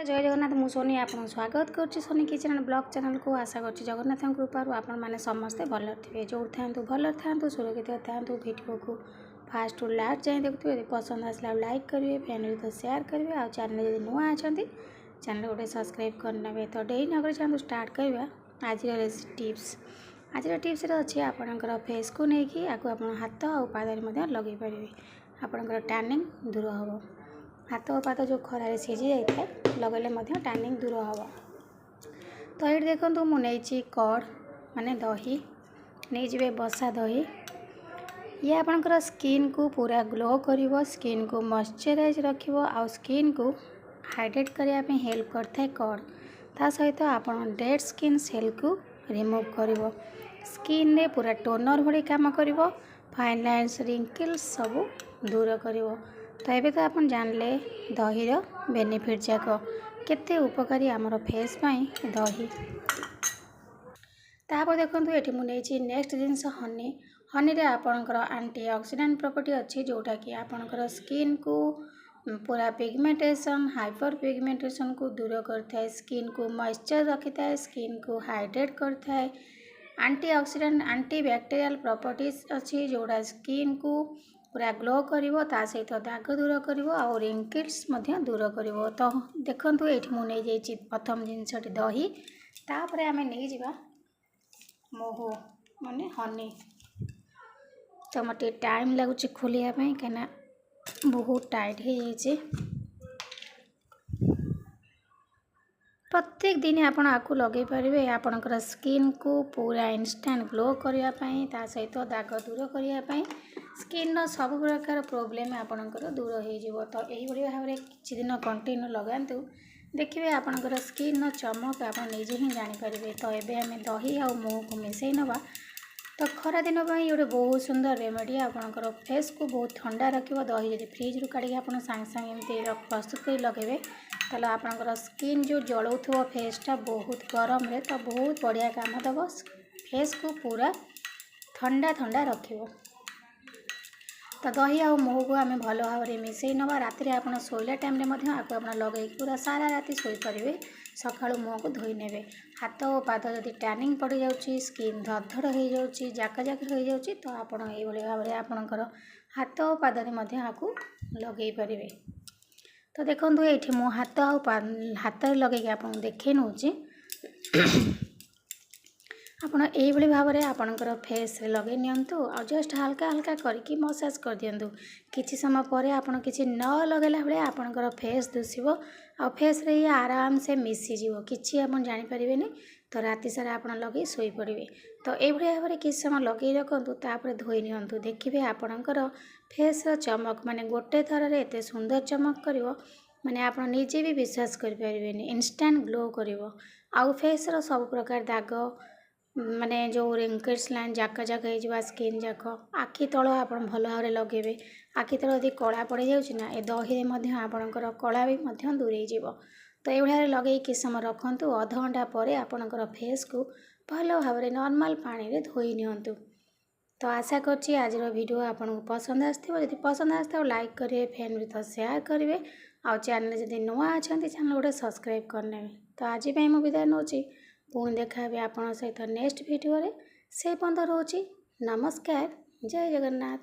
जय जगन्नाथ मु सोनी आपन स्वागत करुच्ची सोनी किचन ब्लॉग चैनल को आशा करुच्ची जगन्नाथ कृपार आपण मैंने समस्ते भल थे जो भल था सुरक्षित था वीडियो को फास्ट टू लास्ट जाए देखते यदि पसंद आसला लाइक करेंगे फैमिली तो शेयर करेंगे आ चैनल जब नुआ अच्छा चैनल गोटे सब्सक्राइब करने तो डेरी नगर चैनल स्टार्ट करवा आज टिप्स आज टिप्स अच्छे आपणकर फेस को लेकिन आप हाथ और पाद लगे पारे आपणकर टैनिंग दूर हम हाथ और पाद जो खरारे सीझी जाए लगेले टैनिंग दूर हम तो ये देखो मुझे कड़ माने दही नहीं जाए बसा दही ये आपणकर स्किन को पूरा ग्लो करिवो स्किन को मॉइस्चराइज रखिवो आ स्किन को हाइड्रेट करने हेल्प करता है कड़ ता सहित आपन डेड स्किन सेल को रिमूव करिवो स्किन रे पूरा टोनर भली काम करिवो फाइन लाइन्स रिंकल्स सब दूर करिवो तो ये तो आपन जानले दही रो बेनिफिट जाक केते उपकारी आमर फेस पाई दही तापर देखंतु एठी मु नेछि नेक्स्ट जिंस हनी हनी रे आपनकर एंटीऑक्सीडेंट प्रॉपर्टी अछि जोटा कि आपनकर स्किन को पूरा पिगमेंटेशन हाइपर पिगमेंटेशन को दूर करता है स्किन को मॉइस्चर रखता है स्किन को हाइड्रेट करता है एंटीऑक्सीडेंट एंटीबैक्टीरियल प्रॉपर्टीज अच्छी जोड़ा स्किन को पूरा ग्लो करिवो ता सहित दाग दूर करिवो और रिंकल्स मध्य दूर करिवो तो देखंतु एठी मु नै जाइछि प्रथम जिंसटी दही तापर आमे नै जिबा मोहु माने हनी तो मते टाइम लागुछि खोलिया पई कना बहुत टाइट हो जाइए प्रत्येक दिन आपण आपको लगे पारे आपणकर स्किन को पूरा इंस्टेंट ग्लो करने ता सहित दाग दूर करने स्किन सब प्रकार प्रोब्लेम आपणकर दूर हो तो यही भाव में किसी दिन कंटिन्यू लगातु देखिए आपणकर स्किन चमक आप निजे ही जानीपारे तो ये आम दही और मुँह को मिसई नवा तो खरा दिन गोटे बहुत सुंदर रेमेडी आपणकर फेस को बहुत ठंडा रखियो दही जब फ्रिज रू काढ़ी आप सांगे सांगे एमती प्रस्तुत कर लगे ताल आपणकर स्किन जो जलाउथो फेसटा बहुत गरम रे तो बहुत बढ़िया काम दब फेस को पूरा ठंडा ठंडा रखियो तो दही और मुँह को आम भल भाव में मिसई नवा राति आप शोला टाइम आपको आप लगे पूरा सारा राति शोपारे सका मुँह को धोई ने हाथ और पाद जदि टैनिंग पड़ जाऊँगी स्किन धड़धड़ हो जाऊँगी जाक जाक हो जाऊँगी तो आपड़ ये भाव में आपणकर हाथ और पाद आपको लगे पारे तो देखो ये मो हाथ हाथ लगे आप देखे नौ आपड़ ये भाव में आपणकर फेस लगे नियंतु और जस्ट हल्का हल्का करके मसाज कर दियंतु किछि समय पर आपन किछि न लगेला बेले आपणकर फेस दुसिबो और फेस रे आराम से मिसी जीवो किछि आपन जानि परिबेनी तो राति सारा आपन लगे सोई पड़िबे तो ये भाव में किछि समय लगे रखंतु तापर धोई नियंतु देखिबे आपणकर फेस रो चमक माने गोटे थर रे एते सुंदर चमक करिवो माने आप निजे भी विश्वास कर परिबेनी इंस्टेंट ग्लो करिवो आउ फेस रो सब प्रकार दाग माने जो रिंकल्स लाइन जाक जाक हो स्किन जाक आखि तल आप भल भाव में लगे आखि तल यदि कला पड़ जाऊँगा ये दही में आपणकर कला भी दूर हो तो ये लगे कि समय रखु अध घंटा पर आपणकर फेस को भल भाव में नॉर्मल पानी रे धोई नियंतु तो आशा करछि आज वीडियो आपको पसंद आसथिबो यदि पसंद आसथिबो लाइक करेंगे फैमिली तो शेयर करेंगे आ चैनल जदि नुआ अच्छा चैनल गोटे सब्सक्राइब करने तो आज मुझे विदाय नौची पुणी देखा आपन सहित नेक्स्ट वीडियो रे से पर्यंत रोची नमस्कार जय जगन्नाथ।